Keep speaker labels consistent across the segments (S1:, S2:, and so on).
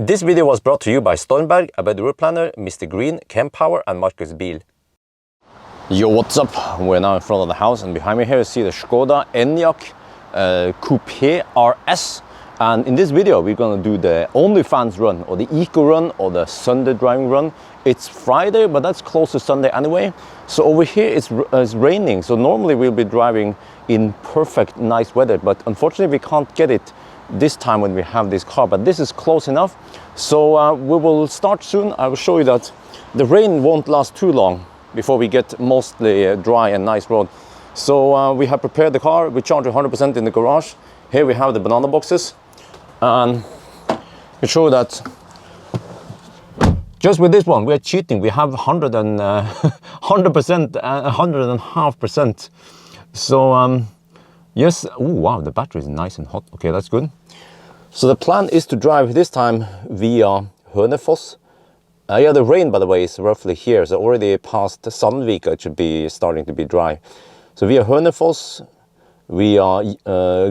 S1: This video was brought to you by Stormberg, a route planner, MisterGreen, Kempower and Marcus Bil. Yo, what's up? We're now in front of the house, and behind me here you see the Skoda Enyaq Coupé RS. And in this video we're gonna do the OnlyFans run, or the eco run, or the Sunday driving run. It's Friday, but that's close to Sunday anyway. So over here it's raining, so normally we'll be driving in perfect nice weather, but unfortunately we can't get it this time when we have this car, but this is close enough. So we will start soon. I will show you that the rain won't last too long before we get mostly dry and nice road. So we have prepared the car. We charge 100% in the garage. Here we have the banana boxes, and we show that just with this one we are cheating. We have 100%, 100.5%. So yes. Oh wow, the battery is nice and hot. Okay, that's good. So the plan is to drive this time via Hønefoss. Yeah, the rain, by the way, is roughly here. So already past Sandvika, it should be starting to be dry. So via Hønefoss, via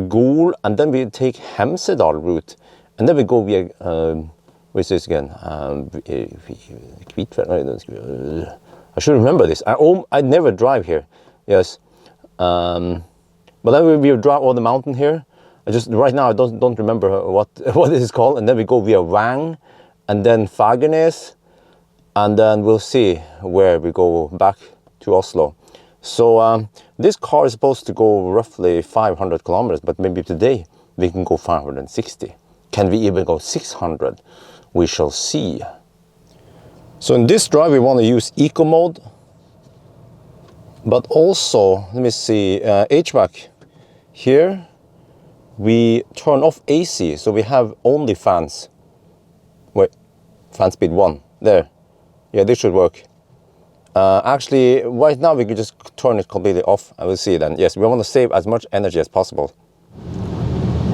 S1: Gol, and then we take Hemsedal route, and then we go via where's this again? I should remember this. I never drive here. Yes. But then we drive all the mountain here. I just right now I don't remember what it is called. And then we go via Vang, and then Fagernes, and then we'll see where we go back to Oslo. So this car is supposed to go roughly 500 kilometers, but maybe today we can go 560. Can we even go 600? We shall see. So in this drive we want to use eco mode, but also, let me see, HVAC. Here we turn off AC, so we have only fans. Wait, fan speed 1, there. Yeah, this should work. Actually, right now we could just turn it completely off, and we'll see then. Yes, we want to save as much energy as possible.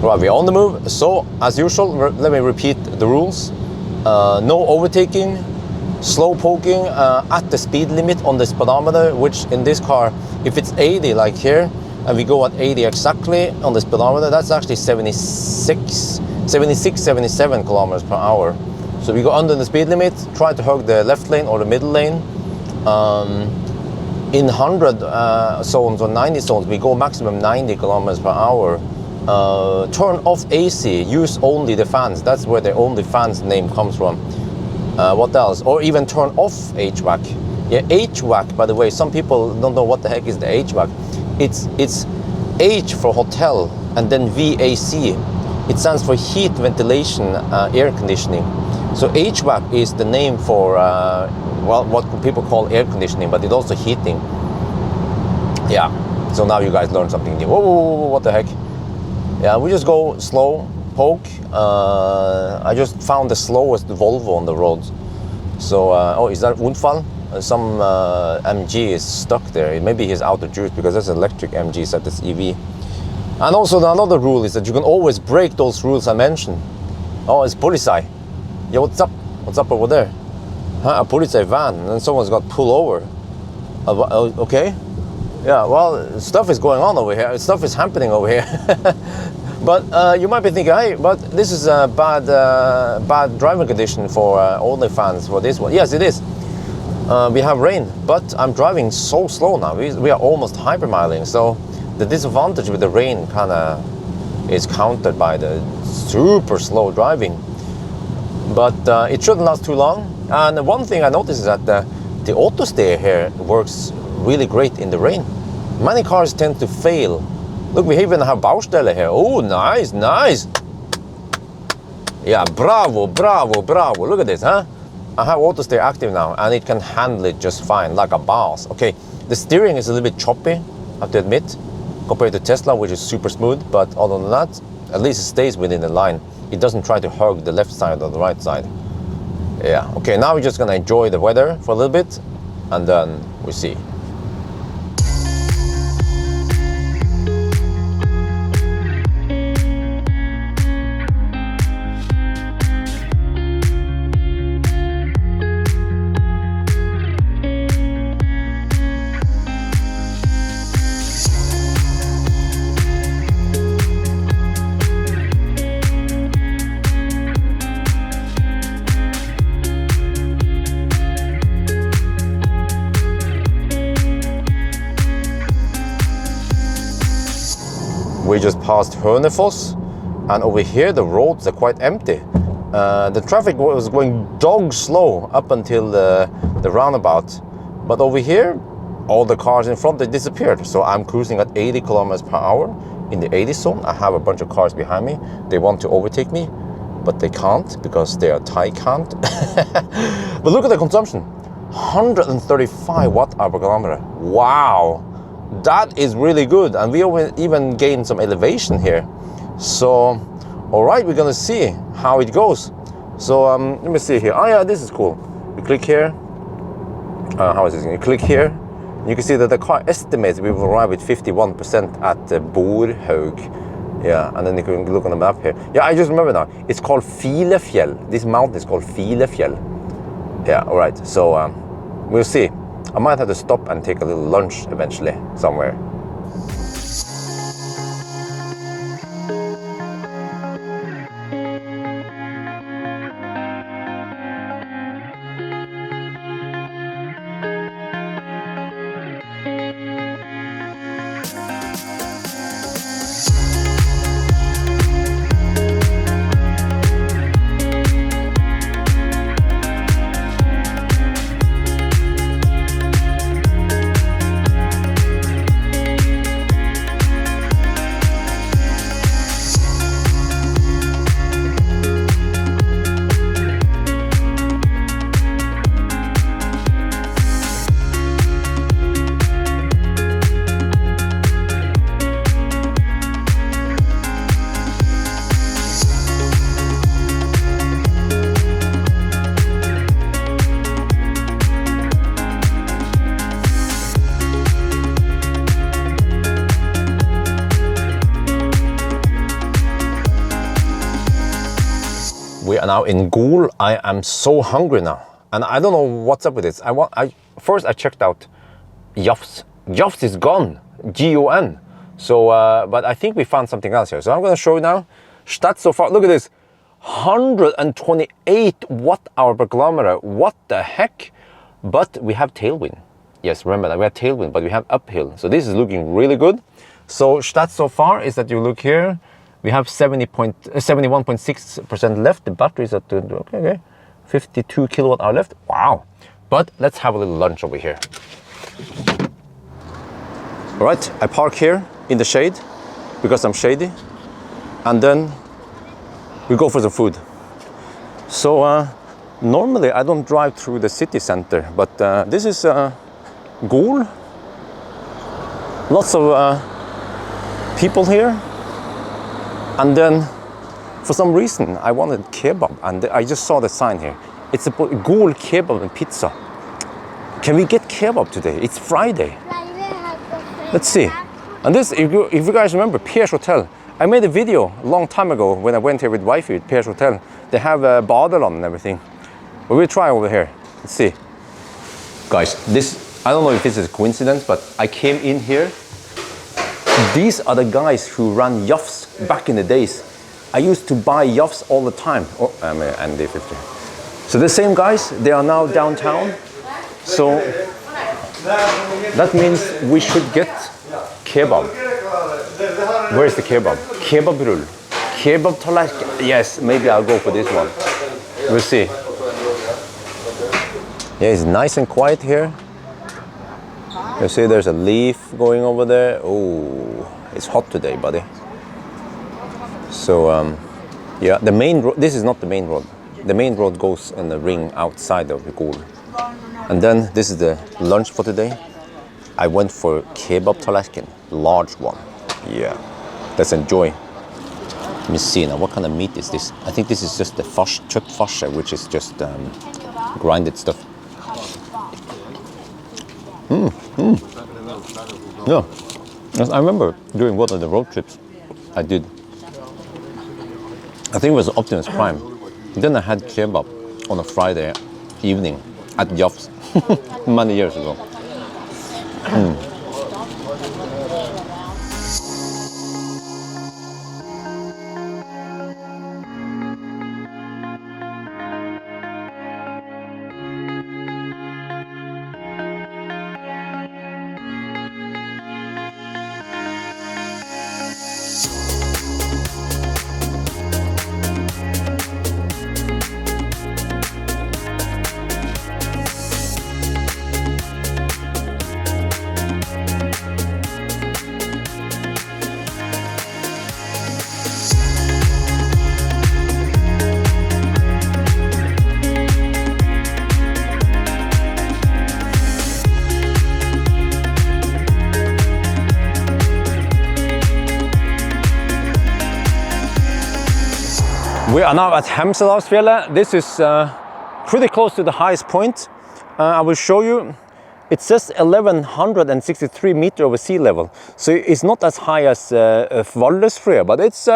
S1: Right, we're on the move. So, as usual, let me repeat the rules. No overtaking, slow poking at the speed limit on the speedometer, which in this car, if it's 80 like here, and we go at 80 exactly on the speedometer, that's actually 76, 77 kilometers per hour. So we go under the speed limit, try to hug the left lane or the middle lane. In 100 zones or 90 zones, we go maximum 90 kilometers per hour. Turn off AC, use only the fans. That's where the only fans name comes from. What else? Or even turn off HVAC. Yeah, HVAC, by the way, some people don't know what the heck is the HVAC. It's H for hotel, and then VAC. It stands for heat, ventilation, air conditioning. So HVAC is the name for well, what people call air conditioning, but it's also heating. Yeah. So now you guys learned something new. Whoa, what the heck? Yeah, we just go slow, poke. I just found the slowest Volvo on the road. So, oh, is that Unfall? Some MG is stuck there. Maybe he's out of juice because that's electric MG, set this EV. And also another rule is that you can always break those rules I mentioned. Oh, it's Polizei. Yeah, what's up? What's up over there? Huh? A Polizei van, and then someone's got pulled over. Okay. Yeah, well, stuff is going on over here. Stuff is happening over here. But you might be thinking, hey, but this is a bad driving condition for OnlyFans for this one. Yes, it is. We have rain, but I'm driving so slow now. We are almost hypermiling, so the disadvantage with the rain kind of is countered by the super slow driving. But it shouldn't last too long. And one thing I noticed is that the auto steer here works really great in the rain. Many cars tend to fail. Look, we even have Baustelle here. Oh, nice. Yeah, bravo. Look at this, huh? I have auto steer active now, and it can handle it just fine, like a boss. Okay, the steering is a little bit choppy, I have to admit, compared to Tesla, which is super smooth. But other than that, at least it stays within the line. It doesn't try to hug the left side or the right side. Yeah, okay, now we're just gonna enjoy the weather for a little bit, and then we see. We just passed Hønefoss, and over here the roads are quite empty. The traffic was going dog slow up until the roundabout, but over here all the cars in front, they disappeared. So I'm cruising at 80 kilometers per hour in the 80 zone. I have a bunch of cars behind me. They want to overtake me, but they can't because they are Thai can't. But look at the consumption, 135 watt-hour per kilometer. Wow, that is really good. And we even gained some elevation here. So, all right, we're gonna see how it goes. So let me see here. Oh yeah, this is cool. You click here. How is this? You click here. You can see that the car estimates we will arrive with 51% at Borhaug. Yeah, and then you can look on the map here. Yeah, I just remember now. It's called Filefjell. This mountain is called Filefjell. Yeah, all right. So we'll see. I might have to stop and take a little lunch eventually somewhere. We are now in Gol. I am so hungry now, and I don't know what's up with this. First I checked out Jafs. Jafs is gone, G-O-N. So, but I think we found something else here. So I'm going to show you now. Stats so far. Look at this, 128 watt-hour per kilometer. What the heck? But we have tailwind. Yes, remember that we have tailwind, but we have uphill. So this is looking really good. So stats so far is that you look here. We have 71.6% left. The battery is at, okay, 52 kilowatt hour left. Wow. But let's have a little lunch over here. All right, I park here in the shade because I'm shady. And then we go for some food. So normally I don't drive through the city center, but this is Gol. Lots of people here. And then, for some reason, I wanted kebab, and I just saw the sign here. It's a Gol kebab and pizza. Can we get kebab today? It's Friday. Let's see. And this, if you guys remember, Pier's Hotel. I made a video a long time ago when I went here with wifey at Pier's Hotel. They have a badeland and everything. But we'll try over here. Let's see. Guys, this, I don't know if this is a coincidence, but I came in here. These are the guys who ran Jafs back in the days. I used to buy Jafs all the time. Oh, I'm an ND50. So the same guys, they are now downtown. So that means we should get kebab. Where is the kebab? Kebab rull. Kebab tallerken. Yes, maybe I'll go for this one. We'll see. Yeah, it's nice and quiet here. You see there's a leaf going over there. Oh, it's hot today, buddy. So, yeah, the main road, this is not the main road. The main road goes in the ring outside of the Gol. And then this is the lunch for today. I went for kebab tallerken, large one. Yeah, let's enjoy. Let me see now, what kind of meat is this? I think this is just the kjøttfarse, which is just grinded stuff. Yeah, I remember during one of the road trips I did. I think it was Optimus Prime. Then I had kebab on a Friday evening at Jafs many years ago. We are now at Hemsedalsfjellet. This is pretty close to the highest point. I will show you. It says 1163 meters over sea level. So it's not as high as Valdresfrøya, but it's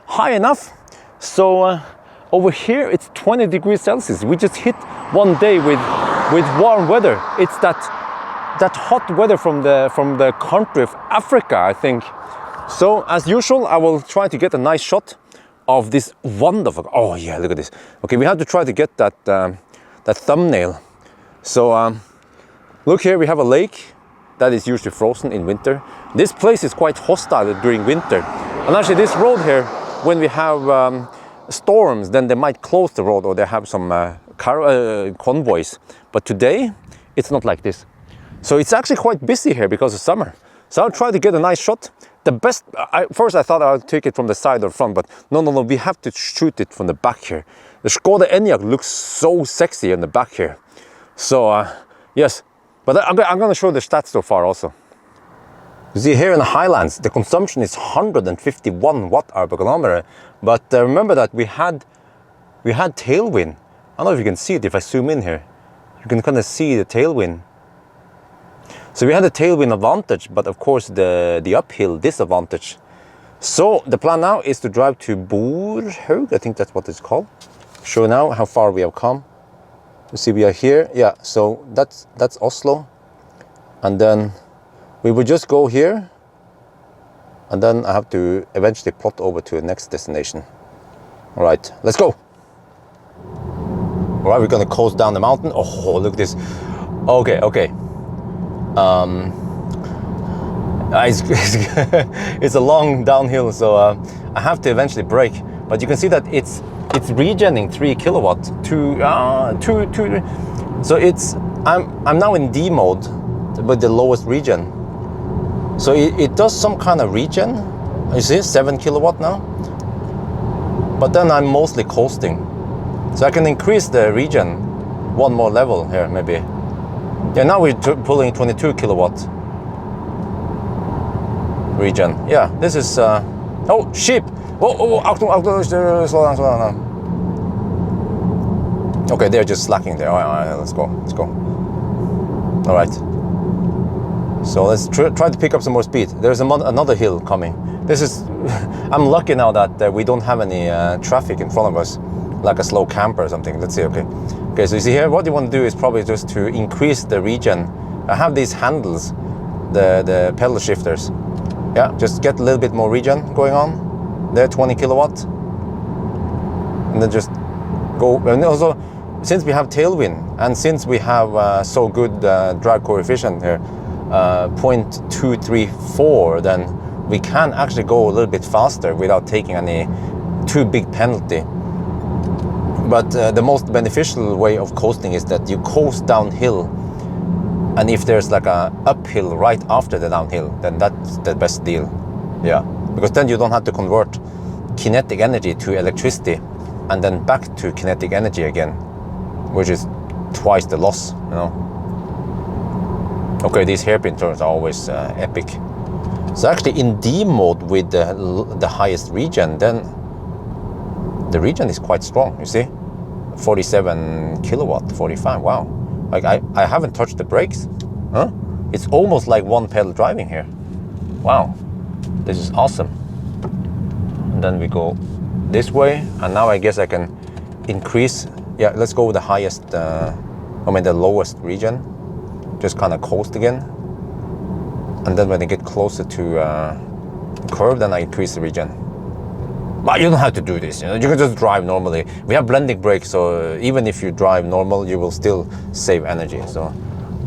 S1: high enough. So over here it's 20 degrees Celsius. We just hit one day with warm weather. It's that hot weather from the country of Africa, I think. So as usual, I will try to get a nice shot of this wonderful, oh yeah, look at this. Okay, we have to try to get that thumbnail. So look here, we have a lake that is usually frozen in winter. This place is quite hostile during winter. And actually this road here, when we have storms, then they might close the road or they have some convoys. But today, it's not like this. So it's actually quite busy here because of summer. So I'll try to get a nice shot. The best, first I thought I'll take it from the side or front, but no, we have to shoot it from the back here. The Skoda Enyaq looks so sexy in the back here. So yes, but I'm going to show the stats so far also. You see here in the highlands, the consumption is 151 watt-hour per kilometer. But remember that we had tailwind. I don't know if you can see it if I zoom in here. You can kind of see the tailwind. So we had a tailwind advantage, but of course the uphill disadvantage. So the plan now is to drive to Borhaug, I think that's what it's called. Show now how far we have come. You see we are here, yeah, so that's Oslo. And then we will just go here. And then I have to eventually plot over to the next destination. All right, let's go. All right, we're gonna coast down the mountain. Oh, look at this. Okay. It's a long downhill, so I have to eventually brake. But you can see that it's regenerating 3 kilowatt to so I'm now in D mode with the lowest regen. So it does some kind of regen. You see 7 kilowatt now. But then I'm mostly coasting. So I can increase the regen one more level here maybe. Yeah, now we're pulling 22 kilowatt regen. Yeah, this is oh, sheep. Slow down. Okay, they're just slacking there. All right, let's go. All right. So let's try to pick up some more speed. There's another hill coming. This is I'm lucky now that we don't have any traffic in front of us, like a slow camper or something. Let's see. Okay, so you see here, what you want to do is probably just to increase the regen. I have these handles, the pedal shifters. Yeah, just get a little bit more regen going on. There, 20 kilowatt. And then just go. And also, since we have tailwind, and since we have so good drag coefficient here, 0.234, then we can actually go a little bit faster without taking any too big penalty. But the most beneficial way of coasting is that you coast downhill, and if there's like a uphill right after the downhill, then that's the best deal. Yeah, because then you don't have to convert kinetic energy to electricity and then back to kinetic energy again, which is twice the loss, you know. Okay, these hairpin turns are always epic. So actually in D mode with the highest regen, then the regen is quite strong, you see? 47 kilowatt, 45, wow. Like I haven't touched the brakes, huh? It's almost like one pedal driving here. Wow, this is awesome. And then we go this way, and now I guess I can increase. Yeah, let's go with the highest, the lowest regen. Just kind of coast again. And then when I get closer to the curve, then I increase the regen. But you don't have to do this, you know, you can just drive normally. We have blending brakes, so even if you drive normal, you will still save energy. So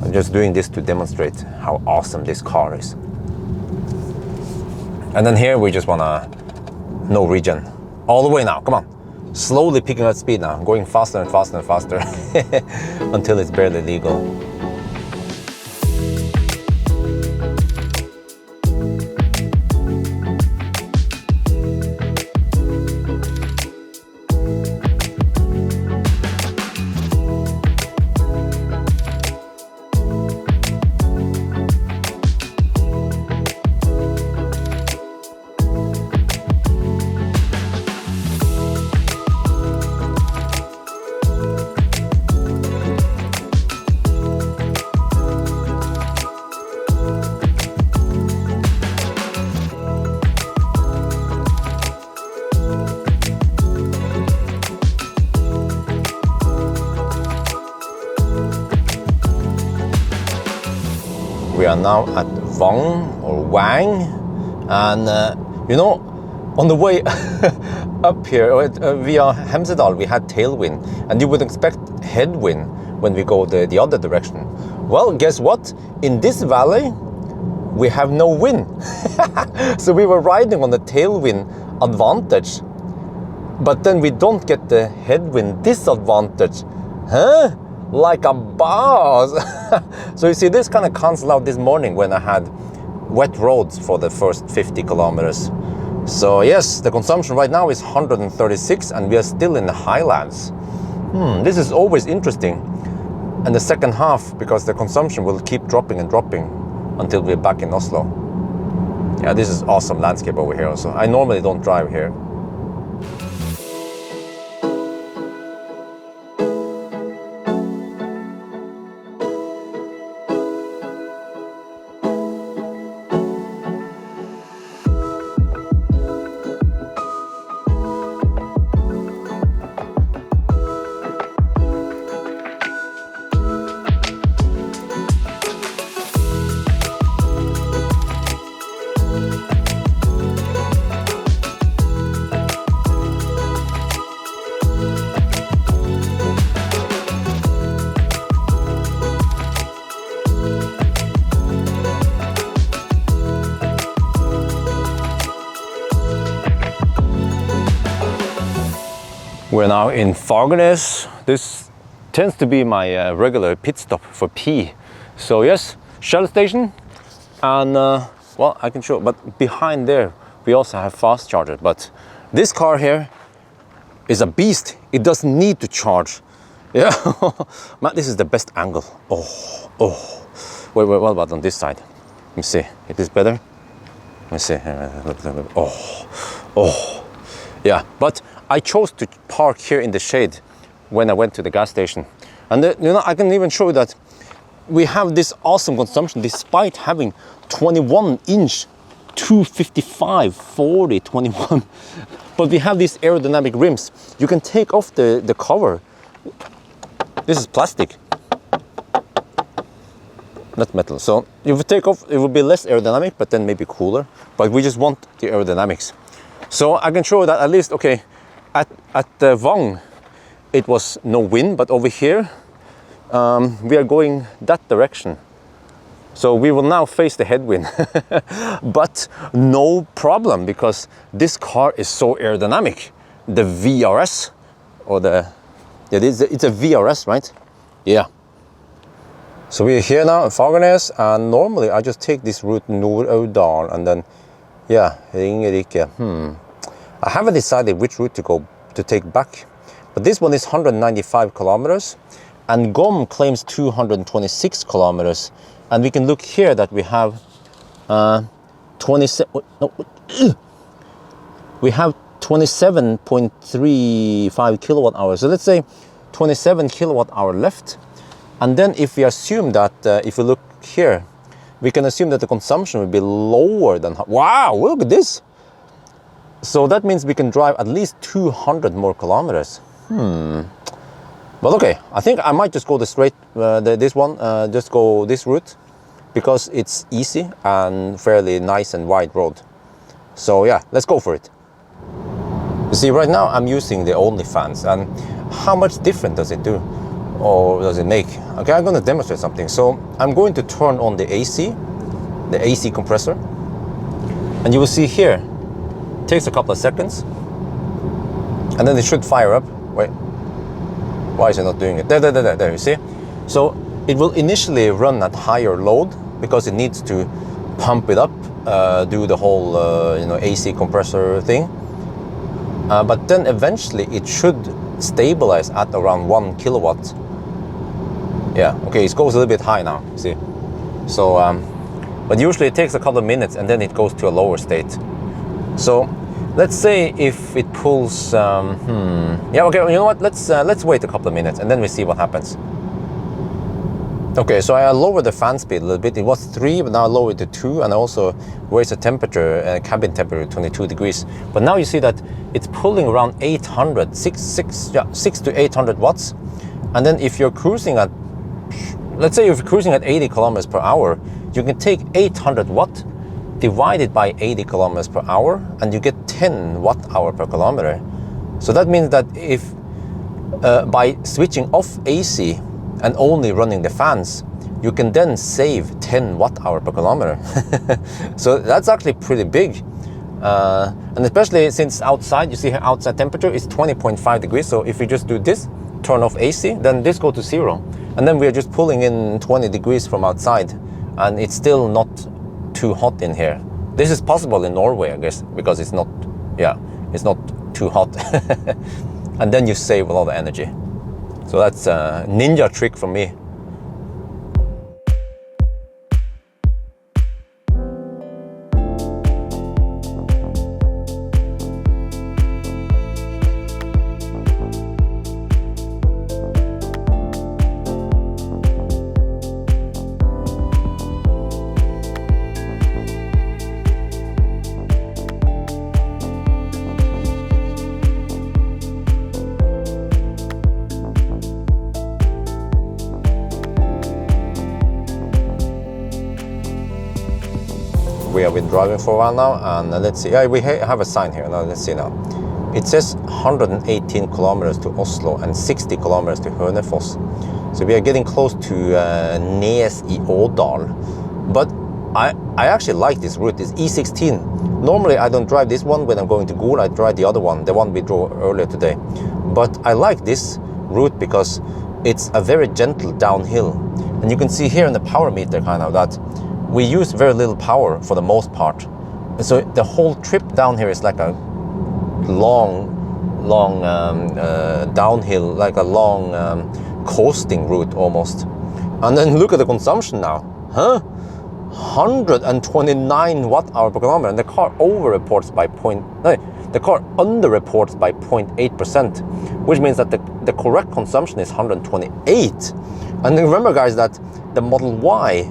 S1: I'm just doing this to demonstrate how awesome this car is. And then here we just wanna no regen. All the way now, come on. Slowly picking up speed now, going faster and faster and faster until it's barely legal. are now at Vang or Wang, and you know, on the way up here via Hemsedal we had tailwind, and you would expect headwind when we go the other direction. Well, guess what? In this valley we have no wind. So we were riding on the tailwind advantage, but then we don't get the headwind disadvantage. Huh? Like a boss. So you see, this kind of cancelled out this morning when I had wet roads for the first 50 kilometers. So yes, the consumption right now is 136 and we are still in the highlands. This is always interesting. And the second half, because the consumption will keep dropping and dropping until we're back in Oslo. Yeah, this is awesome landscape over here also. I normally don't drive here. We're now in Fagernes. This tends to be my regular pit stop for pee. So yes, Shell station, and well, I can show, but behind there we also have fast charger. But this car here is a beast. It doesn't need to charge. Yeah, man, this is the best angle. Oh. Wait, what about on this side? Let me see. Is this better? Let me see. Oh. Yeah, but I chose to park here in the shade when I went to the gas station. And you know, I can even show you that we have this awesome consumption despite having 21-inch 255, 40, 21. But we have these aerodynamic rims. You can take off the cover. This is plastic, not metal. So if you take off, it will be less aerodynamic, but then maybe cooler. But we just want the aerodynamics. So I can show you that at least, okay, at the Vang, it was no wind, but over here, we are going that direction. So we will now face the headwind, but no problem, because this car is so aerodynamic. The VRS, or it's a VRS, right? Yeah. So we're here now in Fagernes, and normally I just take this route Nord-Audal, and then, yeah, Ringerike. I haven't decided which route to take back, but this one is 195 kilometers, and GOM claims 226 kilometers. And we can look here that we have 27.35 kilowatt hours. So let's say 27 kilowatt hour left. And then if we assume that, if we look here, we can assume that the consumption will be lower than, wow, look at this. So that means we can drive at least 200 more kilometers. But okay, I think I might just go just go this route, because it's easy and fairly nice and wide road. So yeah, let's go for it. You see, right now I'm using the OnlyFans, and how much different does it do, or does it make? Okay, I'm going to demonstrate something. So I'm going to turn on the AC compressor, and you will see here, it takes a couple of seconds, and then it should fire up. Wait. Why is it not doing it? There, you see? So it will initially run at higher load because it needs to pump it up, do the whole AC compressor thing. But then eventually it should stabilize at around 1 kilowatt. Yeah, okay, it goes a little bit high now, see? So, but usually it takes a couple of minutes and then it goes to a lower state. So let's say if it pulls, yeah, okay, you know what, let's wait a couple of minutes and then we see what happens. Okay, so I lowered the fan speed a little bit. It was 3, but now I lowered it to 2, and I also raised the temperature, cabin temperature, 22 degrees. But now you see that it's pulling around 6 to 800 watts. And then if you're cruising at, let's say if you're cruising at 80 kilometers per hour, you can take 800 watt divided by 80 kilometers per hour, and you get 10 watt hour per kilometer. So that means that if by switching off AC and only running the fans, you can then save 10 watt hour per kilometer. So that's actually pretty big. And especially since outside, you see here outside temperature is 20.5 degrees. So if you just do this, turn off AC, then this go to 0. And then we are just pulling in 20 degrees from outside, and it's still not too hot in here. This is possible in Norway, I guess, because it's not, it's not too hot. And then you save a lot of energy. So that's a ninja trick from me. We have been driving for a while now, and let's see. We have a sign here. Now let's see now. It says 118 kilometers to Oslo and 60 kilometers to Hønefoss. So we are getting close to Nes I Årdal. But I actually like this route. It's E16. Normally I don't drive this one when I'm going to Gol. I drive the other one, the one we drove earlier today. But I like this route because it's a very gentle downhill. And you can see here in the power meter kind of that we use very little power for the most part. And so the whole trip down here is like a long downhill, like a long coasting route almost. And then look at the consumption now, 129 watt hour per kilometer, and the car over-reports by the car under-reports by 0.8%, which means that the correct consumption is 128. And remember, guys, that the Model Y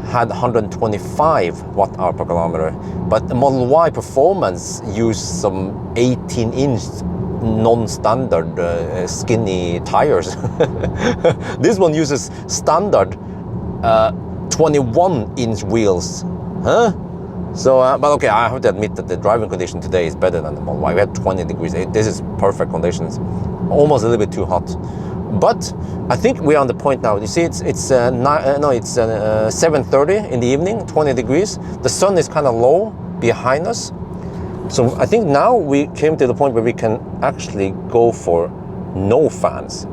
S1: had 125 watt hour per kilometer, but the Model Y Performance used some 18-inch non-standard skinny tires. This one uses standard 21-inch wheels. So, but okay, I have to admit that the driving condition today is better than the Model Y. We had 20 degrees. This is perfect conditions. Almost a little bit too hot. But I think we're on the point now. You see, it's 7:30 in the evening, 20 degrees. The sun is kind of low behind us. So I think now we came to the point where we can actually go for no fans.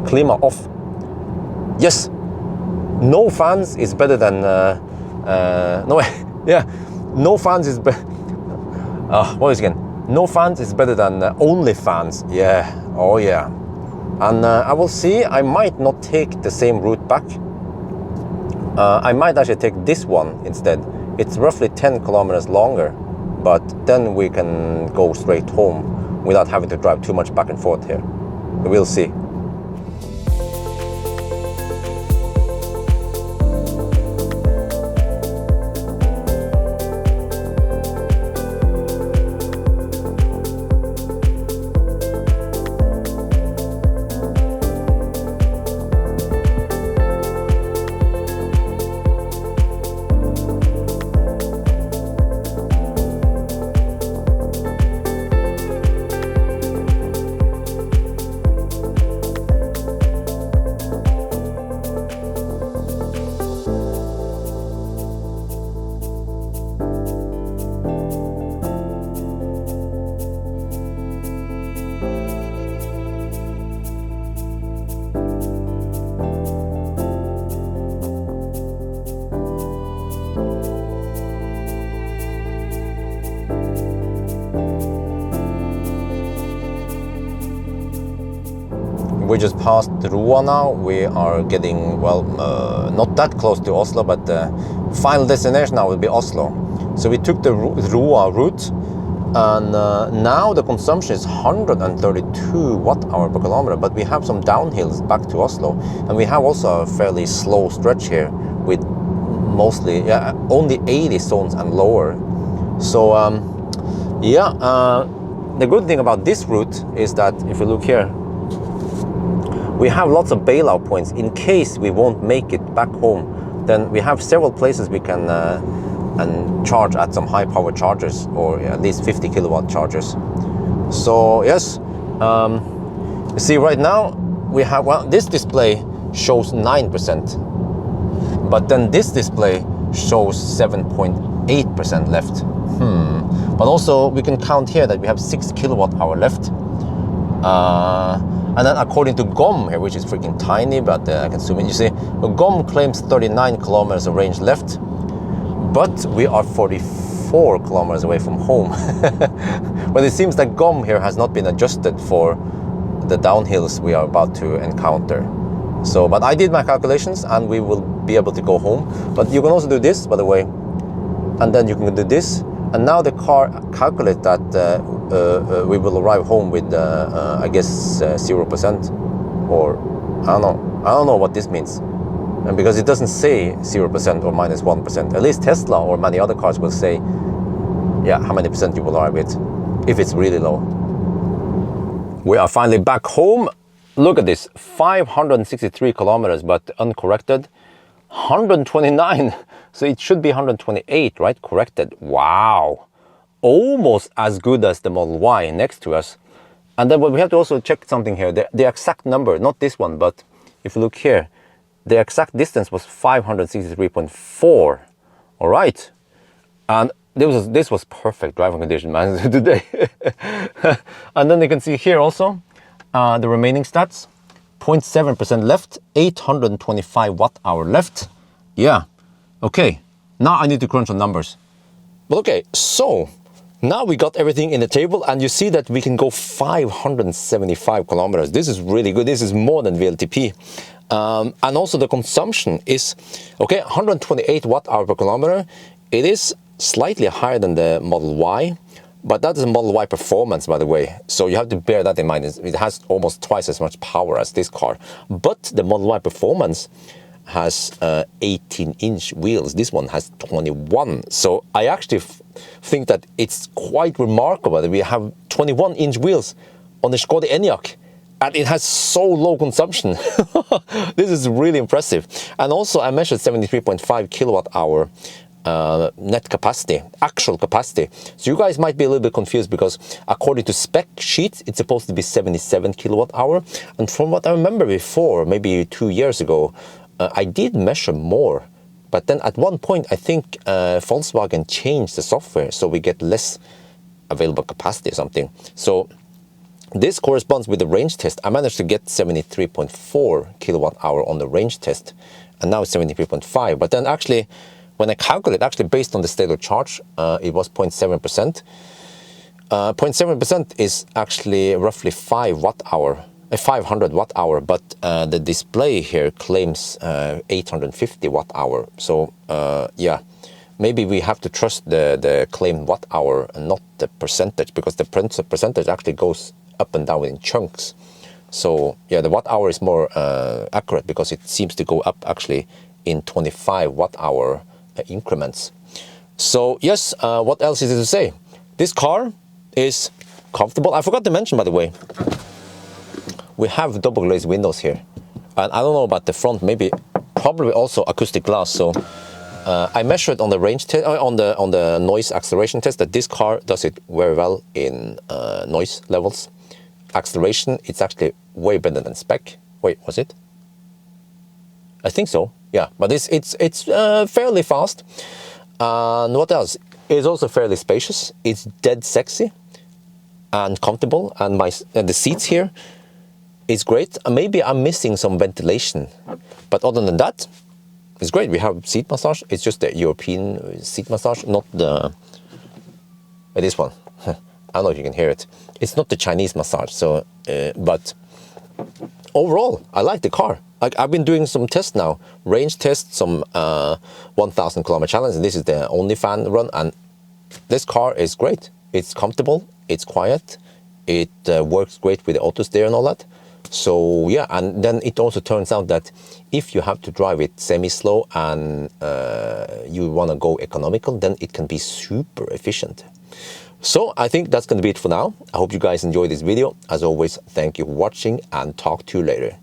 S1: Klima off. Yes, no fans is better than no fans is better. What is it again? No fans is better than only fans. Yeah. Oh yeah. And I will see, I might not take the same route back. I might actually take this one instead. It's roughly 10 kilometers longer, but then we can go straight home without having to drive too much back and forth here. We'll see. We just passed Roa now. We are getting, well, not that close to Oslo, but the final destination now will be Oslo. So we took the Roa route, and now the consumption is 132 watt hour per kilometer, but we have some downhills back to Oslo, and we have also a fairly slow stretch here with mostly, only 80 zones and lower. So, the good thing about this route is that if you look here, we have lots of bailout points in case we won't make it back home then we have several places we can and charge at some high power chargers, or at least 50 kilowatt chargers. So yes, you see right now we have, well, this display shows 9%, but then this display shows 7.8% left. But also we can count here that we have 6 kilowatt hour left. And then according to GOM here, which is freaking tiny, but I can zoom in, you see, GOM claims 39 kilometers of range left, but we are 44 kilometers away from home. Well, it seems that GOM here has not been adjusted for the downhills we are about to encounter. So, but I did my calculations and we will be able to go home. But you can also do this, by the way, and then you can do this. And now the car calculates that we will arrive home with, I guess, 0%, or I don't know what this means. And because it doesn't say 0% or minus 1%. At least Tesla or many other cars will say, yeah, how many percent you will arrive with, if it's really low. We are finally back home. Look at this, 563 kilometers, but uncorrected. 129, so it should be 128, right? Corrected. Wow, almost as good as the Model Y next to us. And then we have to also check something here, the exact number, not this one, but if you look here, the exact distance was 563.4. All right, and this was perfect driving condition, man, today. And then you can see here also the remaining stats. 0.7% left, 825 watt hour left. Yeah, okay, now I need to crunch some numbers. But okay, so now we got everything in the table, and you see that we can go 575 kilometers. This is really good. This is more than VLTP. And also the consumption is, okay, 128 watt hour per kilometer. It is slightly higher than the Model Y, but that is a Model Y performance, by the way. So you have to bear that in mind. It has almost twice as much power as this car. But the Model Y performance has 18-inch wheels. This one has 21. So I actually think that it's quite remarkable that we have 21-inch wheels on the Skoda Enyaq, and it has so low consumption. This is really impressive. And also I measured 73.5 kilowatt hour net capacity, actual capacity. So you guys might be a little bit confused because according to spec sheets, it's supposed to be 77 kilowatt hour. And from what I remember before, maybe 2 years ago, I did measure more. But then at one point, I think Volkswagen changed the software so we get less available capacity or something. So this corresponds with the range test. I managed to get 73.4 kilowatt hour on the range test, and now it's 73.5. But then actually, when I calculate, actually based on the state of charge, it was 0.7%. 0.7% is actually roughly 500 watt hour, but the display here claims 850 watt hour. So yeah, maybe we have to trust the claimed watt hour and not the percentage, because the percentage actually goes up and down in chunks. So yeah, the watt hour is more accurate because it seems to go up actually in 25 watt hour increments. So yes, what else is there to say? This car is comfortable. I forgot to mention, by the way, we have double glazed windows here, and I don't know about the front, probably also acoustic glass. So I measured on the range test, on the noise acceleration test, that this car does it very well in noise levels. Acceleration, it's actually way better than spec. Wait, was it? I think so. Yeah, but it's fairly fast. And what else? It's also fairly spacious. It's dead sexy and comfortable, and the seats here is great. Maybe I'm missing some ventilation, but other than that, it's great. We have seat massage. It's just the European seat massage, not the this one. I don't know if you can hear it. It's not the Chinese massage. So, but overall, I like the car. I've been doing some tests now, range tests, some 1,000 kilometer challenge, and this is the only fan run, and this car is great. It's comfortable, it's quiet, it works great with the auto steer and all that. So yeah, and then it also turns out that if you have to drive it semi-slow and you want to go economical, then it can be super efficient. So I think that's going to be it for now. I hope you guys enjoyed this video. As always, thank you for watching, and talk to you later.